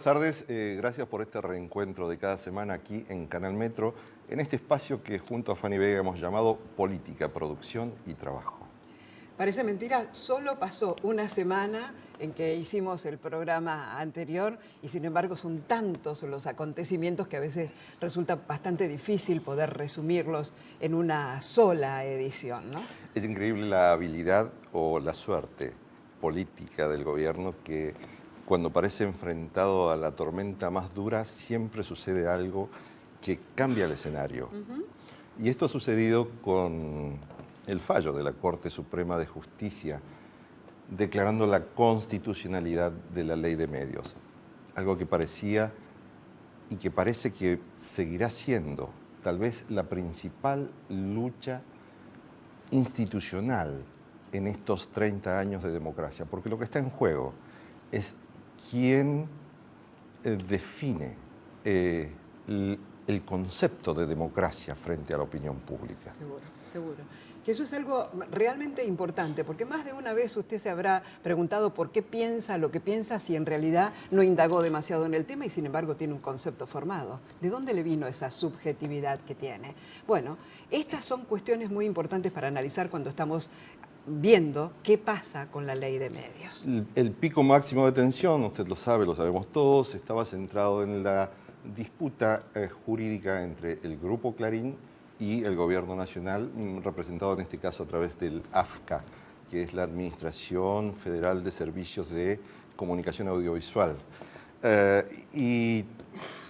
buenas tardes. Gracias por este reencuentro de cada semana aquí en Canal Metro, en este espacio que junto a Fanny Vega hemos llamado Política, Producción y Trabajo. Parece mentira, solo pasó una semana en que hicimos el programa anterior y sin embargo son tantos los acontecimientos que a veces resulta bastante difícil poder resumirlos en una sola edición, ¿no? Es increíble la habilidad o la suerte política del gobierno que cuando parece enfrentado a la tormenta más dura siempre sucede algo que cambia el escenario. Y esto ha sucedido con el fallo de la Corte Suprema de Justicia declarando la constitucionalidad de la Ley de Medios, algo que parecía y que parece que seguirá siendo tal vez la principal lucha institucional en estos 30 años de democracia, porque lo que está en juego es quién define el concepto de democracia frente a la opinión pública. Seguro, seguro. Que eso es algo realmente importante, porque más de una vez usted se habrá preguntado por qué piensa lo que piensa si en realidad no indagó demasiado en el tema y sin embargo tiene un concepto formado. ¿De dónde le vino esa subjetividad que tiene? Bueno, estas son cuestiones muy importantes para analizar cuando estamos viendo qué pasa con la Ley de Medios. El pico máximo de tensión, usted lo sabe, lo sabemos todos, estaba centrado en la disputa jurídica entre el Grupo Clarín y el Gobierno Nacional, representado en este caso a través del AFCA, que es la Administración Federal de Servicios de Comunicación Audiovisual. Y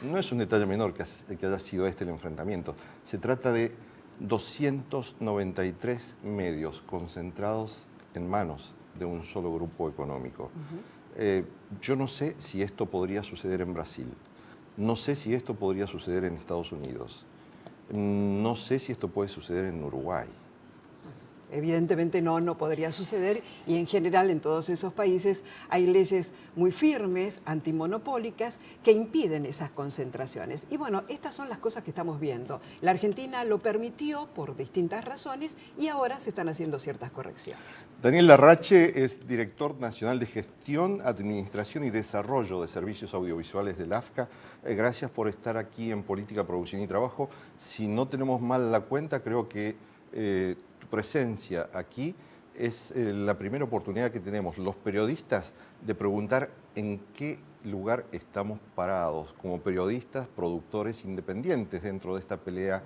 no es un detalle menor que haya sido este el enfrentamiento. Se trata de 293 medios concentrados en manos de un solo grupo económico. Yo no sé si esto podría suceder en Brasil, no sé si esto podría suceder en Estados Unidos, no sé si esto puede suceder en Uruguay. Evidentemente no podría suceder y en general en todos esos países hay leyes muy firmes, antimonopólicas, que impiden esas concentraciones. Y bueno, estas son las cosas que estamos viendo. La Argentina lo permitió por distintas razones y ahora se están haciendo ciertas correcciones. Daniel Larrache es director nacional de Gestión, Administración y Desarrollo de Servicios Audiovisuales del AFCA. Gracias por estar aquí en Política, Producción y Trabajo. Si no tenemos mal la cuenta, creo que tu presencia aquí es la primera oportunidad que tenemos los periodistas de preguntar en qué lugar estamos parados como periodistas, productores independientes dentro de esta pelea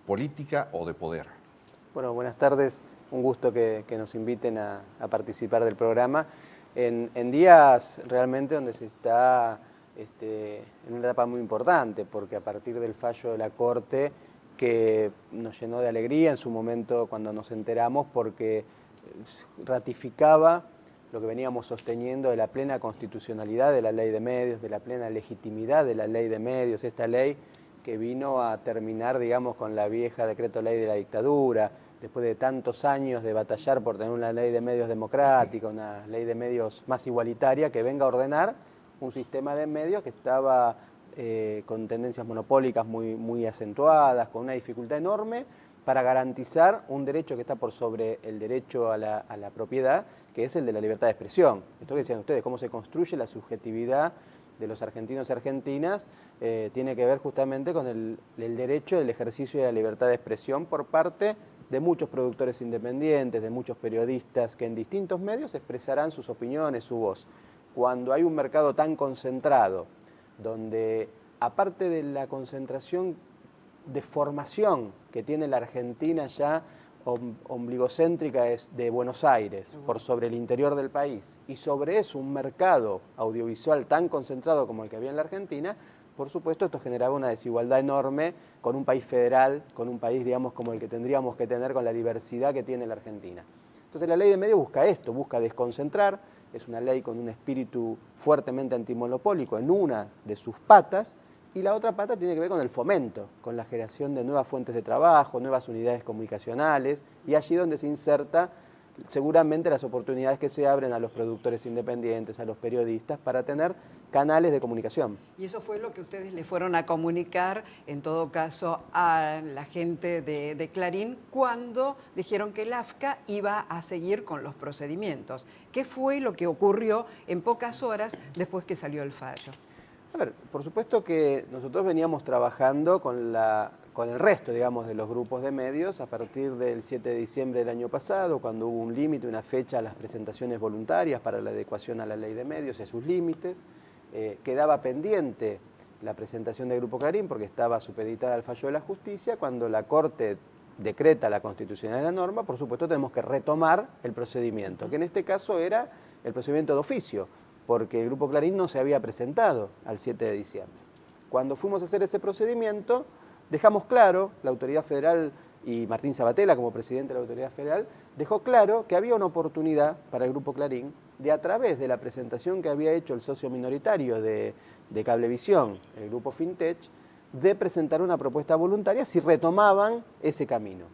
política o de poder. Bueno, buenas tardes. Un gusto que nos inviten a participar del programa. En días realmente donde se está en una etapa muy importante, porque a partir del fallo de la Corte, que nos llenó de alegría en su momento cuando nos enteramos, porque ratificaba lo que veníamos sosteniendo de la plena constitucionalidad de la Ley de Medios, de la plena legitimidad de la Ley de Medios, esta ley que vino a terminar, digamos, con la vieja decreto ley de la dictadura, después de tantos años de batallar por tener una ley de medios democrática, una ley de medios más igualitaria, que venga a ordenar un sistema de medios que estaba con tendencias monopólicas muy acentuadas, con una dificultad enorme para garantizar un derecho que está por sobre el derecho a la propiedad, que es el de la libertad de expresión. Esto que decían ustedes, cómo se construye la subjetividad de los argentinos y argentinas, tiene que ver justamente con el derecho del ejercicio de la libertad de expresión por parte de muchos productores independientes, de muchos periodistas que en distintos medios expresarán sus opiniones, su voz. Cuando hay un mercado tan concentrado, donde aparte de la concentración de formación que tiene la Argentina ya ombligocéntrica es de Buenos Aires, por sobre el interior del país, y sobre eso un mercado audiovisual tan concentrado como el que había en la Argentina, por supuesto esto generaba una desigualdad enorme con un país federal, con un país, digamos, como el que tendríamos que tener con la diversidad que tiene la Argentina. Entonces la ley de medios busca esto, busca desconcentrar, es una ley con un espíritu fuertemente antimonopólico en una de sus patas, y la otra pata tiene que ver con el fomento, con la generación de nuevas fuentes de trabajo, nuevas unidades comunicacionales, y allí donde se inserta seguramente las oportunidades que se abren a los productores independientes, a los periodistas, para tener canales de comunicación. Y eso fue lo que ustedes le fueron a comunicar, en todo caso, a la gente de Clarín cuando dijeron que el AFCA iba a seguir con los procedimientos. ¿Qué fue lo que ocurrió en pocas horas después que salió el fallo? A ver, por supuesto que nosotros veníamos trabajando con el resto, digamos, de los grupos de medios a partir del 7 de diciembre del año pasado, cuando hubo un límite, una fecha a las presentaciones voluntarias para la adecuación a la ley de medios y a sus límites. Quedaba pendiente la presentación del Grupo Clarín porque estaba supeditada al fallo de la justicia. Cuando la Corte decreta la constitucionalidad de la norma, por supuesto tenemos que retomar el procedimiento, que en este caso era el procedimiento de oficio, porque el Grupo Clarín no se había presentado al 7 de diciembre. Cuando fuimos a hacer ese procedimiento, dejamos claro, la autoridad federal y Martín Sabatella como presidente de la autoridad federal, dejó claro que había una oportunidad para el Grupo Clarín de, a través de la presentación que había hecho el socio minoritario de Cablevisión, el Grupo Fintech, de presentar una propuesta voluntaria si retomaban ese camino.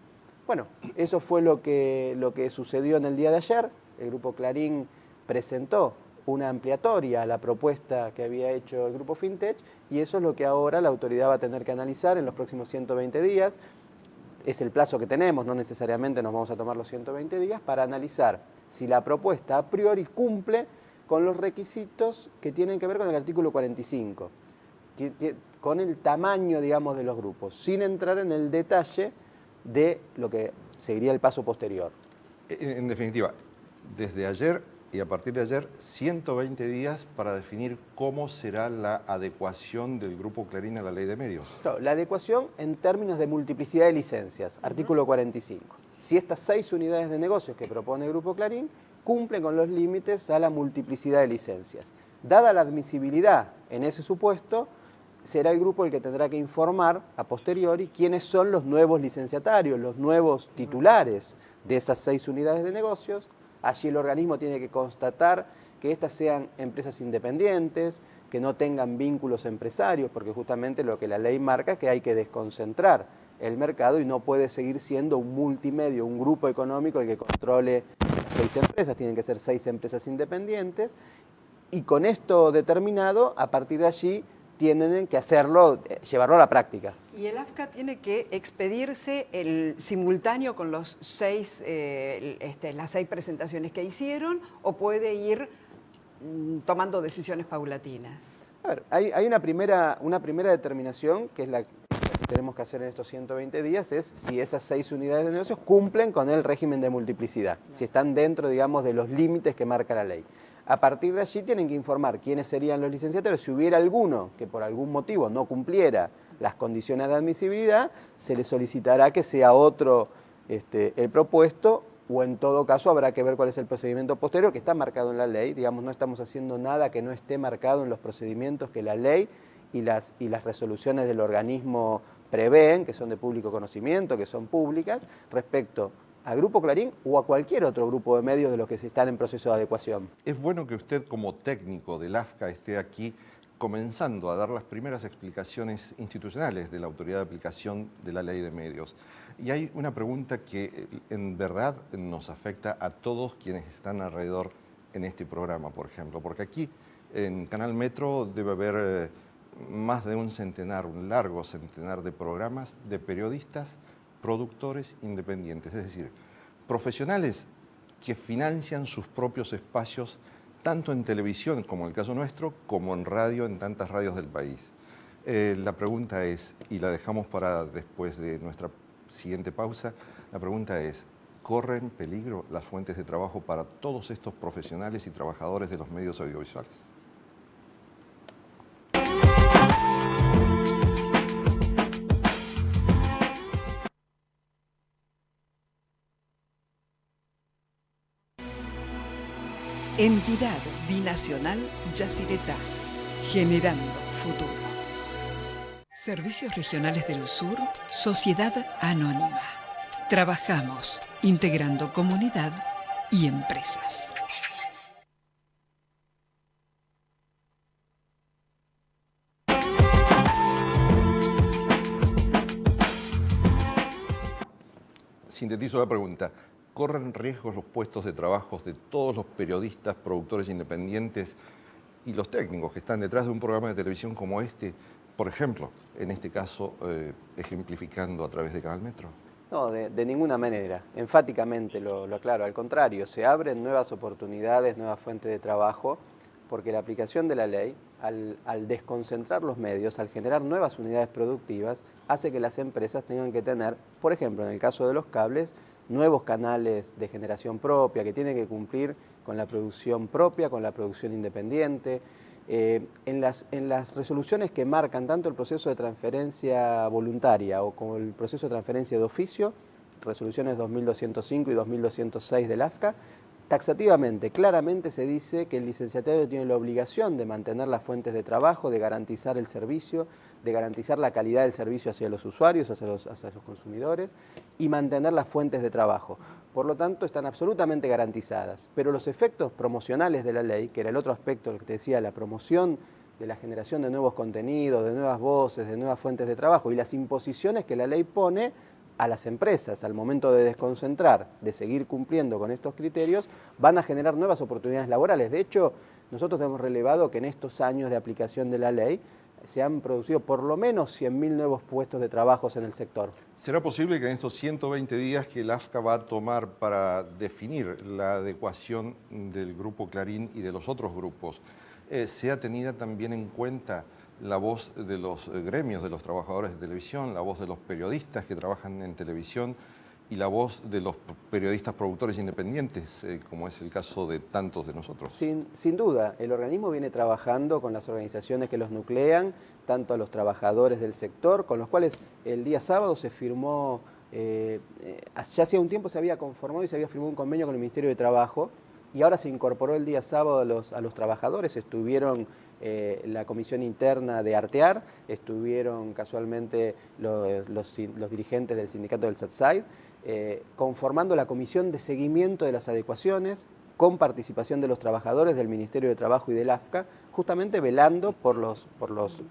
Bueno, eso fue lo que sucedió en el día de ayer. El Grupo Clarín presentó una ampliatoria a la propuesta que había hecho el Grupo Fintech y eso es lo que ahora la autoridad va a tener que analizar en los próximos 120 días. Es el plazo que tenemos, no necesariamente nos vamos a tomar los 120 días, para analizar si la propuesta a priori cumple con los requisitos que tienen que ver con el artículo 45, con el tamaño, digamos, de los grupos, sin entrar en el detalle de lo que seguiría el paso posterior. En definitiva, desde ayer y a partir de ayer, 120 días para definir cómo será la adecuación del Grupo Clarín a la ley de medios. Claro, la adecuación en términos de multiplicidad de licencias, artículo 45. Si estas 6 unidades de negocios que propone el Grupo Clarín cumplen con los límites a la multiplicidad de licencias. Dada la admisibilidad en ese supuesto, será el grupo el que tendrá que informar a posteriori quiénes son los nuevos licenciatarios, los nuevos titulares de esas 6 unidades de negocios. Allí el organismo tiene que constatar que éstas sean empresas independientes, que no tengan vínculos empresarios, porque justamente lo que la ley marca es que hay que desconcentrar el mercado y no puede seguir siendo un multimedio, un grupo económico el que controle 6 empresas, tienen que ser 6 empresas independientes. Y con esto determinado, a partir de allí tienen que hacerlo, llevarlo a la práctica. ¿Y el AFCA tiene que expedirse el simultáneo con los 6, las 6 presentaciones que hicieron o puede ir tomando decisiones paulatinas? A ver, hay una primera determinación, que es la que tenemos que hacer en estos 120 días, es si esas 6 unidades de negocios cumplen con el régimen de multiplicidad, si están dentro, digamos, de los límites que marca la ley. A partir de allí tienen que informar quiénes serían los licenciatarios. Si hubiera alguno que por algún motivo no cumpliera las condiciones de admisibilidad, se le solicitará que sea otro el propuesto, o en todo caso habrá que ver cuál es el procedimiento posterior que está marcado en la ley. Digamos, no estamos haciendo nada que no esté marcado en los procedimientos que la ley y las resoluciones del organismo prevén, que son de público conocimiento, que son públicas, respecto a Grupo Clarín o a cualquier otro grupo de medios de los que se están en proceso de adecuación. Es bueno que usted, como técnico del AFCA, esté aquí comenzando a dar las primeras explicaciones institucionales de la autoridad de aplicación de la ley de medios. Y hay una pregunta que en verdad nos afecta a todos quienes están alrededor en este programa, por ejemplo, porque aquí en Canal Metro debe haber más de un largo centenar de programas de periodistas, productores independientes, es decir, profesionales que financian sus propios espacios tanto en televisión, como en el caso nuestro, como en radio, en tantas radios del país. La pregunta es, y la dejamos para después de nuestra siguiente pausa, la pregunta es, ¿corren peligro las fuentes de trabajo para todos estos profesionales y trabajadores de los medios audiovisuales? Entidad binacional Yacyretá, generando futuro. Servicios Regionales del Sur, Sociedad Anónima. Trabajamos integrando comunidad y empresas. Sintetizo la pregunta. ¿Corren riesgos los puestos de trabajo de todos los periodistas, productores independientes y los técnicos que están detrás de un programa de televisión como este? Por ejemplo, en este caso, ejemplificando a través de Canal Metro. No, de ninguna manera. Enfáticamente lo aclaro. Al contrario, se abren nuevas oportunidades, nuevas fuentes de trabajo porque la aplicación de la ley, al desconcentrar los medios, al generar nuevas unidades productivas, hace que las empresas tengan que tener, por ejemplo, en el caso de los cables, nuevos canales de generación propia, que tienen que cumplir con la producción propia, con la producción independiente. En las resoluciones que marcan tanto el proceso de transferencia voluntaria o como el proceso de transferencia de oficio, resoluciones 2205 y 2206 del AFCA, taxativamente, claramente se dice que el licenciatario tiene la obligación de mantener las fuentes de trabajo, de garantizar el servicio, de garantizar la calidad del servicio hacia los usuarios, hacia los consumidores, y mantener las fuentes de trabajo. Por lo tanto, están absolutamente garantizadas. Pero los efectos promocionales de la ley, que era el otro aspecto, lo que te decía, la promoción de la generación de nuevos contenidos, de nuevas voces, de nuevas fuentes de trabajo, y las imposiciones que la ley pone a las empresas al momento de desconcentrar, de seguir cumpliendo con estos criterios, van a generar nuevas oportunidades laborales. De hecho, nosotros hemos relevado que en estos años de aplicación de la ley se han producido por lo menos 100.000 nuevos puestos de trabajo en el sector. ¿Será posible que en estos 120 días que el AFCA va a tomar para definir la adecuación del Grupo Clarín y de los otros grupos, sea tenida también en cuenta la voz de los gremios de los trabajadores de televisión, la voz de los periodistas que trabajan en televisión y la voz de los periodistas productores independientes, como es el caso de tantos de nosotros? Sin duda, el organismo viene trabajando con las organizaciones que los nuclean, tanto a los trabajadores del sector, con los cuales el día sábado se firmó, ya hacía un tiempo se había conformado y se había firmado un convenio con el Ministerio de Trabajo, y ahora se incorporó el día sábado a los trabajadores. Estuvieron la comisión interna de Artear, estuvieron casualmente los dirigentes del sindicato del SATSAID, conformando la comisión de seguimiento de las adecuaciones, con participación de los trabajadores del Ministerio de Trabajo y del AFCA, justamente velando por los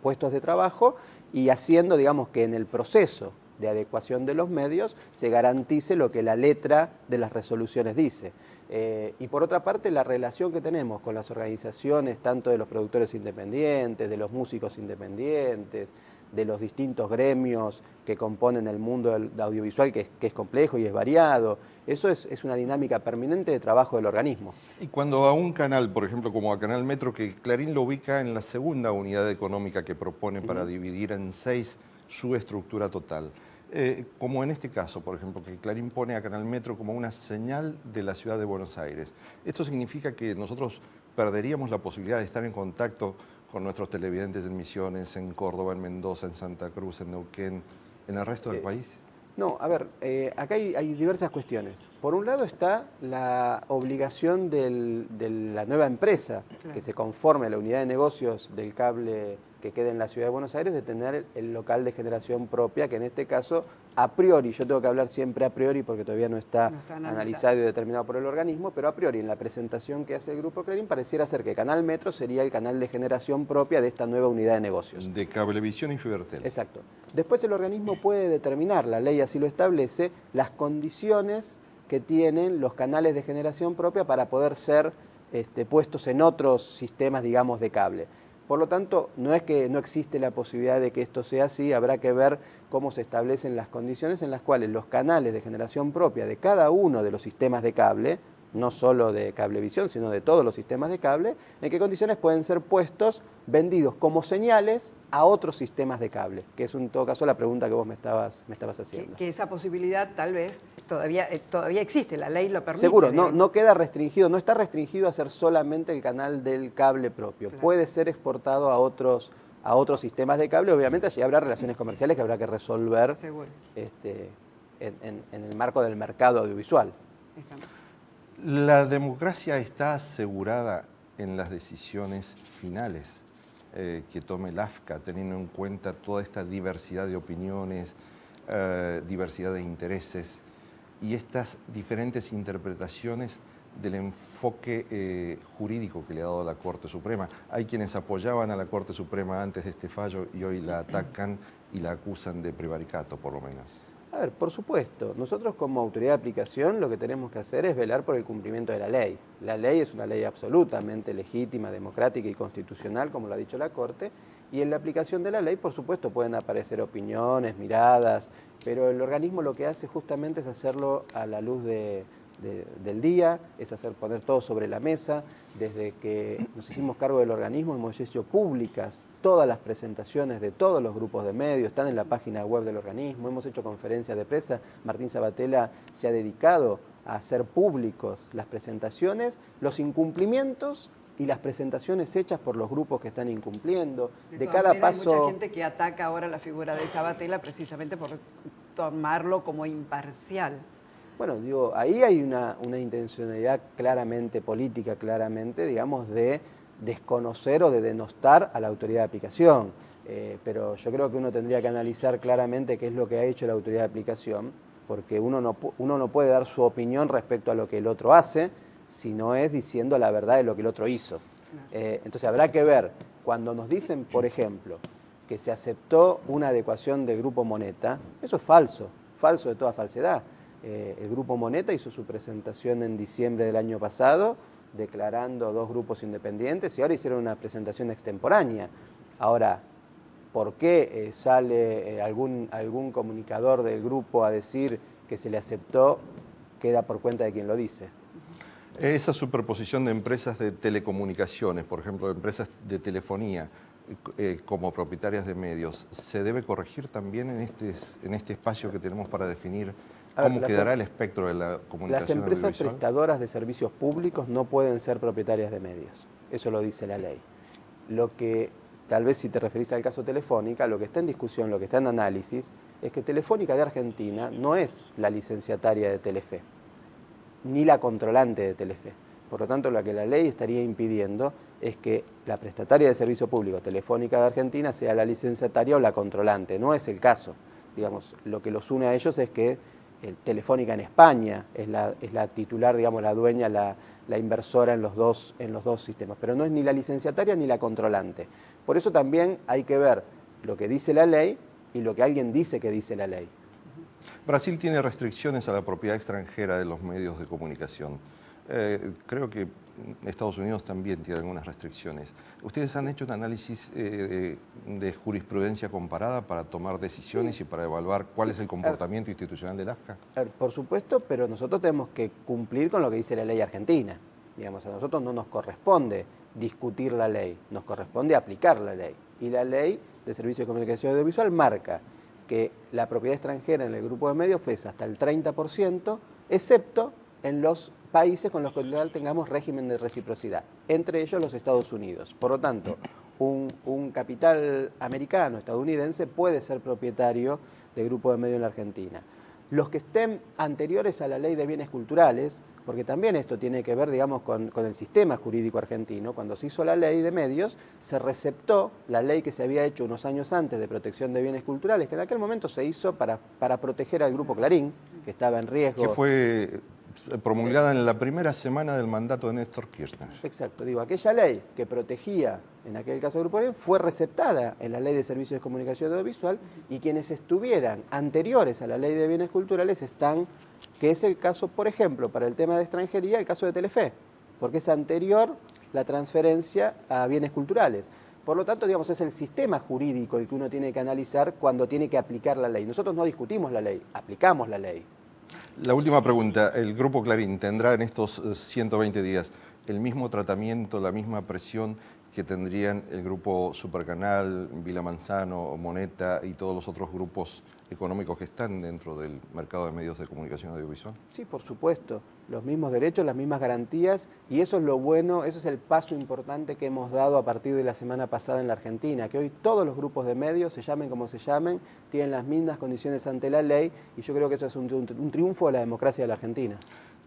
puestos de trabajo y haciendo, digamos, que en el proceso de adecuación de los medios se garantice lo que la letra de las resoluciones dice. Y por otra parte, la relación que tenemos con las organizaciones, tanto de los productores independientes, de los músicos independientes, de los distintos gremios que componen el mundo audiovisual, que es complejo y es variado, eso es una dinámica permanente de trabajo del organismo. Y cuando a un canal, por ejemplo, como a Canal Metro, que Clarín lo ubica en la segunda unidad económica que propone para dividir en 6 su estructura total, como en este caso, por ejemplo, que Clarín pone a Canal Metro como una señal de la ciudad de Buenos Aires. ¿Esto significa que nosotros perderíamos la posibilidad de estar en contacto con nuestros televidentes en Misiones, en Córdoba, en Mendoza, en Santa Cruz, en Neuquén, en el resto del país? No, a ver, acá hay diversas cuestiones. Por un lado está la obligación de la nueva empresa que se conforme a la unidad de negocios del cable que quede en la ciudad de Buenos Aires, de tener el local de generación propia, que en este caso, a priori, yo tengo que hablar siempre a priori porque todavía no está analizado y determinado por el organismo, pero a priori en la presentación que hace el Grupo Clarín pareciera ser que Canal Metro sería el canal de generación propia de esta nueva unidad de negocios. De Cablevisión y Fibertel. Exacto. Después el organismo puede determinar, la ley así lo establece, las condiciones que tienen los canales de generación propia para poder ser puestos en otros sistemas, digamos, de cable. Por lo tanto, no es que no existe la posibilidad de que esto sea así, habrá que ver cómo se establecen las condiciones en las cuales los canales de generación propia de cada uno de los sistemas de cable, no solo de Cablevisión, sino de todos los sistemas de cable, en qué condiciones pueden ser puestos, vendidos como señales a otros sistemas de cable, que es en todo caso la pregunta que vos me estabas haciendo. Que esa posibilidad tal vez todavía existe, la ley lo permite. Seguro, no queda restringido, no está restringido a ser solamente el canal del cable propio, claro. Puede ser exportado a otros sistemas de cable, obviamente allí habrá relaciones comerciales que habrá que resolver en el marco del mercado audiovisual. ¿La democracia está asegurada en las decisiones finales que tome el AFCA, teniendo en cuenta toda esta diversidad de opiniones, diversidad de intereses y estas diferentes interpretaciones del enfoque jurídico que le ha dado la Corte Suprema? Hay quienes apoyaban a la Corte Suprema antes de este fallo y hoy la atacan y la acusan de prevaricato, por lo menos. A ver, por supuesto, nosotros como autoridad de aplicación lo que tenemos que hacer es velar por el cumplimiento de la ley. La ley es una ley absolutamente legítima, democrática y constitucional, como lo ha dicho la Corte, y en la aplicación de la ley, por supuesto, pueden aparecer opiniones, miradas, pero el organismo lo que hace justamente es hacerlo a la luz de del día, es poner todo sobre la mesa. Desde que nos hicimos cargo del organismo hemos hecho públicas todas las presentaciones de todos los grupos de medios, están en la página web del organismo, hemos hecho conferencias de prensa. Martín Sabatella se ha dedicado a hacer públicos las presentaciones, los incumplimientos y las presentaciones hechas por los grupos que están incumpliendo. De cada paso... Hay mucha gente que ataca ahora la figura de Sabatella precisamente por tomarlo como imparcial. Bueno, digo, ahí hay una intencionalidad claramente política, digamos, de desconocer o de denostar a la autoridad de aplicación. Pero yo creo que uno tendría que analizar claramente qué es lo que ha hecho la autoridad de aplicación, porque uno no puede dar su opinión respecto a lo que el otro hace, si no es diciendo la verdad de lo que el otro hizo. Entonces habrá que ver, cuando nos dicen, por ejemplo, que se aceptó una adecuación del Grupo Moneta, eso es falso, falso de toda falsedad. El Grupo Moneta hizo su presentación en diciembre del año pasado, declarando 2 grupos independientes, y ahora hicieron una presentación extemporánea. Ahora, ¿por qué sale algún comunicador del grupo a decir que se le aceptó? Queda por cuenta de quien lo dice. Esa superposición de empresas de telecomunicaciones, por ejemplo, empresas de telefonía, como propietarias de medios, ¿se debe corregir también en este espacio que tenemos para definir cómo quedará el espectro de la comunicación Las empresas audiovisual? prestadoras de servicios públicos no pueden ser propietarias de medios, eso lo dice la ley. Lo que, tal vez si te referís al caso Telefónica, lo que está en discusión, lo que está en análisis, es que Telefónica de Argentina no es la licenciataria de Telefe, ni la controlante de Telefe. Por lo tanto, lo que la ley estaría impidiendo es que la prestataria de servicio público Telefónica de Argentina sea la licenciataria o la controlante. No es el caso. Digamos, lo que los une a ellos es que Telefónica en España es la titular, digamos, la dueña, la inversora en los dos sistemas. Pero no es ni la licenciataria ni la controlante. Por eso también hay que ver lo que dice la ley y lo que alguien dice que dice la ley. Brasil tiene restricciones a la propiedad extranjera de los medios de comunicación. Creo que Estados Unidos también tiene algunas restricciones. ¿Ustedes han hecho un análisis de jurisprudencia comparada para tomar decisiones y para evaluar cuál es el comportamiento institucional del AFCA? Por supuesto, pero nosotros tenemos que cumplir con lo que dice la ley argentina. Digamos, a nosotros no nos corresponde discutir la ley, nos corresponde aplicar la ley. Y la ley de Servicios de Comunicación Audiovisual marca que la propiedad extranjera en el grupo de medios pues hasta el 30%, excepto en los países con los que tengamos régimen de reciprocidad, entre ellos los Estados Unidos. Por lo tanto, un capital americano, estadounidense, puede ser propietario de grupo de medios en la Argentina. Los que estén anteriores a la ley de bienes culturales, porque también esto tiene que ver, digamos, con el sistema jurídico argentino. Cuando se hizo la ley de medios, se receptó la ley que se había hecho unos años antes de protección de bienes culturales, que en aquel momento se hizo para proteger al Grupo Clarín, que estaba en riesgo. Que fue promulgada en la primera semana del mandato de Néstor Kirchner. Exacto, digo, aquella ley que protegía, en aquel caso Grupo Clarín, fue receptada en la Ley de Servicios de Comunicación Audiovisual, y quienes estuvieran anteriores a la Ley de Bienes Culturales están, que es el caso, por ejemplo, para el tema de extranjería, el caso de Telefe, porque es anterior la transferencia a bienes culturales. Por lo tanto, digamos, es el sistema jurídico el que uno tiene que analizar cuando tiene que aplicar la ley. Nosotros no discutimos la ley, aplicamos la ley. La última pregunta, ¿el Grupo Clarín tendrá en estos 120 días el mismo tratamiento, la misma presión que tendrían el Grupo Supercanal, Vila Manzano, Moneta y todos los otros grupos económicos que están dentro del mercado de medios de comunicación audiovisual? Sí, por supuesto, los mismos derechos, las mismas garantías, y eso es lo bueno, eso es el paso importante que hemos dado a partir de la semana pasada en la Argentina, que hoy todos los grupos de medios, se llamen como se llamen, tienen las mismas condiciones ante la ley, y yo creo que eso es un triunfo de la democracia de la Argentina.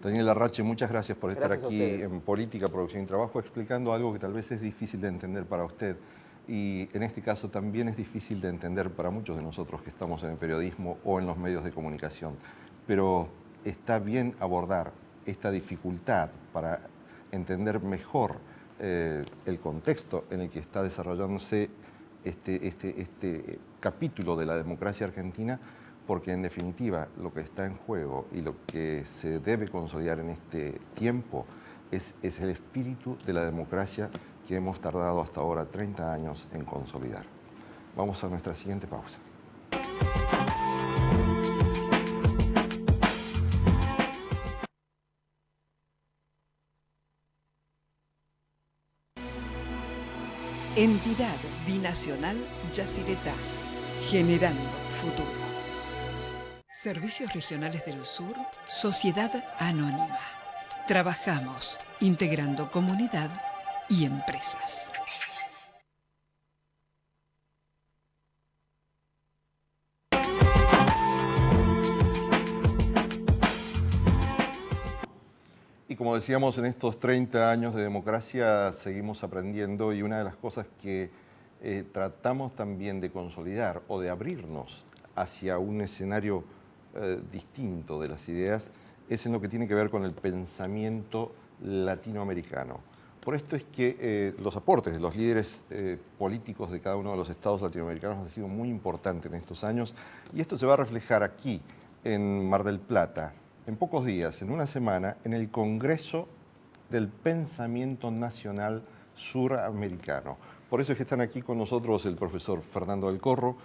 Daniel Larrache, muchas gracias por estar aquí en Política, Producción y Trabajo, explicando algo que tal vez es difícil de entender para usted. Y en este caso también es difícil de entender para muchos de nosotros que estamos en el periodismo o en los medios de comunicación. Pero está bien abordar esta dificultad para entender mejor el contexto en el que está desarrollándose este capítulo de la democracia argentina, porque en definitiva lo que está en juego y lo que se debe consolidar en este tiempo es el espíritu de la democracia que hemos tardado hasta ahora 30 años en consolidar. Vamos a nuestra siguiente pausa. Binacional Yacyretá, generando futuro. Servicios Regionales del Sur, Sociedad Anónima. Trabajamos integrando comunidad y empresas. Y como decíamos, en estos 30 años de democracia seguimos aprendiendo, y una de las cosas que tratamos también de consolidar o de abrirnos hacia un escenario distinto de las ideas es en lo que tiene que ver con el pensamiento latinoamericano. Por esto es que los aportes de los líderes políticos de cada uno de los estados latinoamericanos han sido muy importantes en estos años, y esto se va a reflejar aquí en Mar del Plata, en pocos días, en una semana, en el Congreso del Pensamiento Nacional Suramericano. Por eso es que están aquí con nosotros el profesor Fernando del Corro,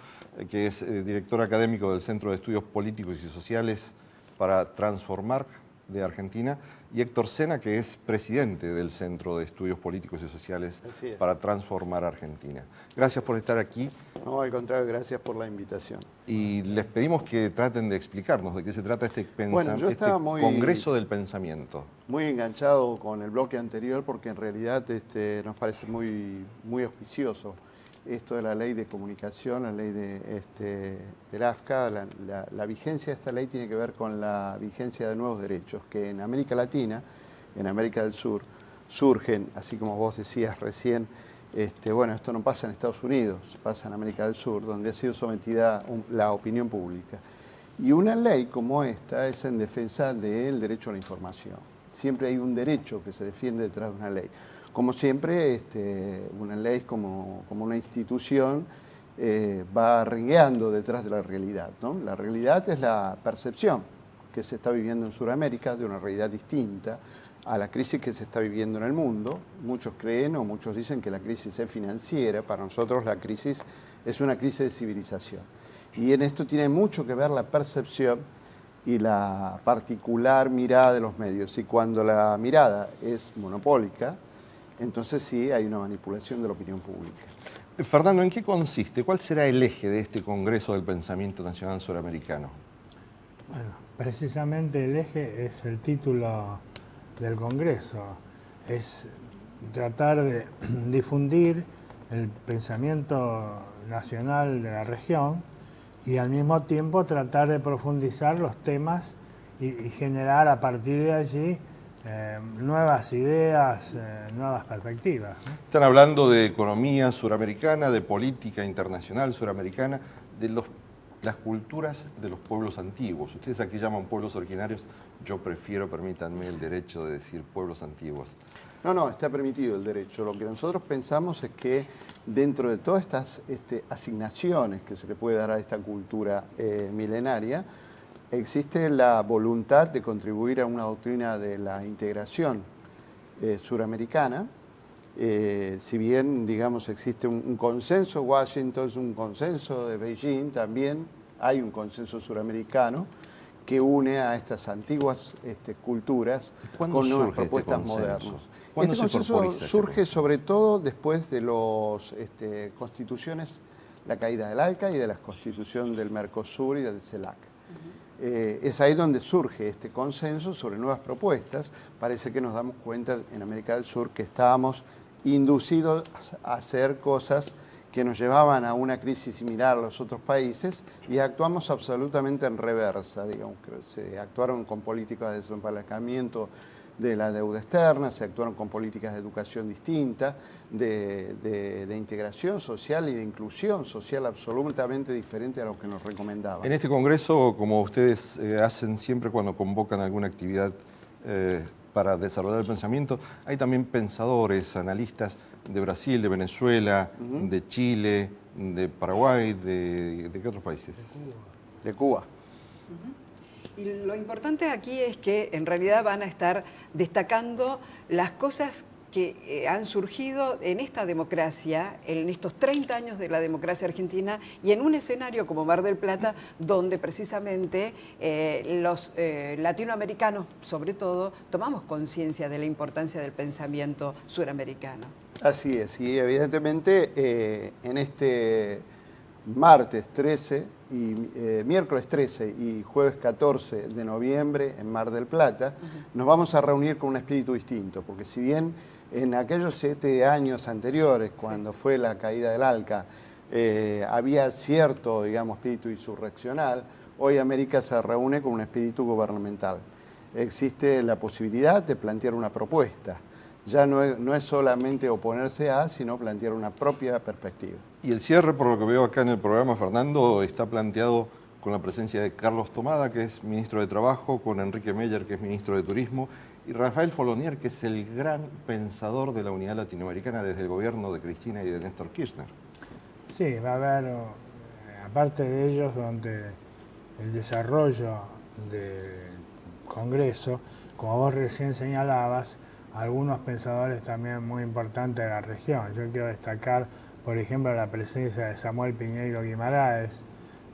que es director académico del Centro de Estudios Políticos y Sociales para Transformar de Argentina, y Héctor Sena, que es presidente del Centro de Estudios Políticos y Sociales para Transformar Argentina. Gracias por estar aquí. No, al contrario, gracias por la invitación. Y les pedimos que traten de explicarnos de qué se trata este Congreso del Pensamiento. Muy enganchado con el bloque anterior, porque en realidad nos parece muy auspicioso esto de la ley de comunicación, la ley del AFCA. La vigencia de esta ley tiene que ver con la vigencia de nuevos derechos que en América Latina, en América del Sur, surgen, así como vos decías recién. Bueno, esto no pasa en Estados Unidos, pasa en América del Sur, donde ha sido sometida la opinión pública. Y una ley como esta es en defensa del derecho a la información. Siempre hay un derecho que se defiende detrás de una ley. Como siempre, una ley como una institución va regueando detrás de la realidad, ¿no? La realidad es la percepción que se está viviendo en Sudamérica de una realidad distinta a la crisis que se está viviendo en el mundo. Muchos creen o muchos dicen que la crisis es financiera. Para nosotros la crisis es una crisis de civilización. Y en esto tiene mucho que ver la percepción y la particular mirada de los medios. Y cuando la mirada es monopólica, entonces sí hay una manipulación de la opinión pública. Fernando, ¿en qué consiste? ¿Cuál será el eje de este Congreso del Pensamiento Nacional Suramericano? Bueno, precisamente el eje es el título del Congreso, es tratar de difundir el pensamiento nacional de la región y al mismo tiempo tratar de profundizar los temas y generar a partir de allí nuevas ideas, nuevas perspectivas, ¿no? Están hablando de economía suramericana, de política internacional suramericana, de las culturas de los pueblos antiguos. Ustedes aquí llaman pueblos originarios, yo prefiero, permítanme, el derecho de decir pueblos antiguos. No, está permitido el derecho. Lo que nosotros pensamos es que dentro de todas estas asignaciones que se le puede dar a esta cultura milenaria, existe la voluntad de contribuir a una doctrina de la integración suramericana. Si bien, digamos, existe un consenso, Washington es un consenso de Beijing, también hay un consenso suramericano que une a estas antiguas culturas con nuevas propuestas modernas. Este consenso surge sobre todo después de las constituciones, la caída del ALCA y de la constitución del Mercosur y del CELAC. Es ahí donde surge este consenso sobre nuevas propuestas. Parece que nos damos cuenta en América del Sur que estábamos inducidos a hacer cosas que nos llevaban a una crisis similar a los otros países y actuamos absolutamente en reversa. Digamos, que se actuaron con políticas de desempalacamiento de la deuda externa, se actuaron con políticas de educación distintas, de integración social y de inclusión social absolutamente diferente a lo que nos recomendaban. En este Congreso, como ustedes hacen siempre cuando convocan alguna actividad para desarrollar el pensamiento, hay también pensadores, analistas de Brasil, de Venezuela, de Chile, de Paraguay, ¿de qué otros países? De Cuba. Y lo importante aquí es que en realidad van a estar destacando las cosas que han surgido en esta democracia, en estos 30 años de la democracia argentina y en un escenario como Mar del Plata, donde precisamente los latinoamericanos, sobre todo, tomamos conciencia de la importancia del pensamiento suramericano. Así es, y evidentemente en este martes 13 y miércoles 13 y jueves 14 de noviembre en Mar del Plata, nos vamos a reunir con un espíritu distinto, porque si bien en aquellos 7 años anteriores, cuando fue la caída del ALCA, había cierto, digamos, espíritu insurreccional, hoy América se reúne con un espíritu gubernamental. Existe la posibilidad de plantear una propuesta. Ya no es solamente oponerse a, sino plantear una propia perspectiva. Y el cierre, por lo que veo acá en el programa, Fernando, está planteado con la presencia de Carlos Tomada, que es ministro de Trabajo, con Enrique Meyer, que es ministro de Turismo, y Rafael Folonier, que es el gran pensador de la unidad latinoamericana desde el gobierno de Cristina y de Néstor Kirchner. Sí, va a haber, aparte de ellos, donde el desarrollo del Congreso, como vos recién señalabas, algunos pensadores también muy importantes de la región. Yo quiero destacar, por ejemplo, la presencia de Samuel Piñeiro Guimaraes,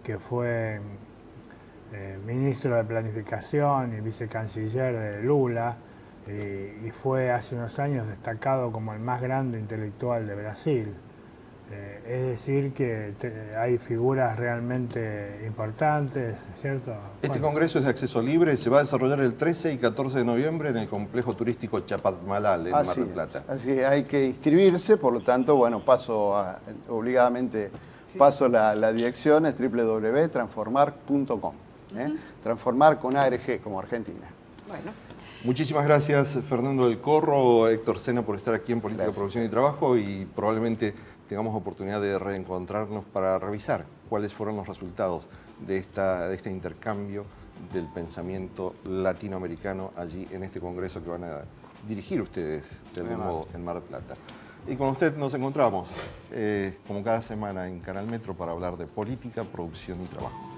que fue ministro de Planificación y vicecanciller de Lula, y fue hace unos años destacado como el más grande intelectual de Brasil. Es decir, que hay figuras realmente importantes, ¿cierto? Este congreso es de acceso libre, se va a desarrollar el 13 y 14 de noviembre en el complejo turístico Chapadmalal, en Mar del Plata. Así es, hay que inscribirse, por lo tanto, bueno, obligadamente paso la dirección, es www.transformar.com. Transformar con ARG, como Argentina. Bueno. Muchísimas gracias, Fernando del Corro, Héctor Sena, por estar aquí en Política, Gracias. Producción y Trabajo, y probablemente tengamos oportunidad de reencontrarnos para revisar cuáles fueron los resultados de este intercambio del pensamiento latinoamericano allí en este congreso que van a dirigir ustedes del mismo modo en Mar del Plata. Y con usted nos encontramos como cada semana en Canal Metro para hablar de política, producción y trabajo.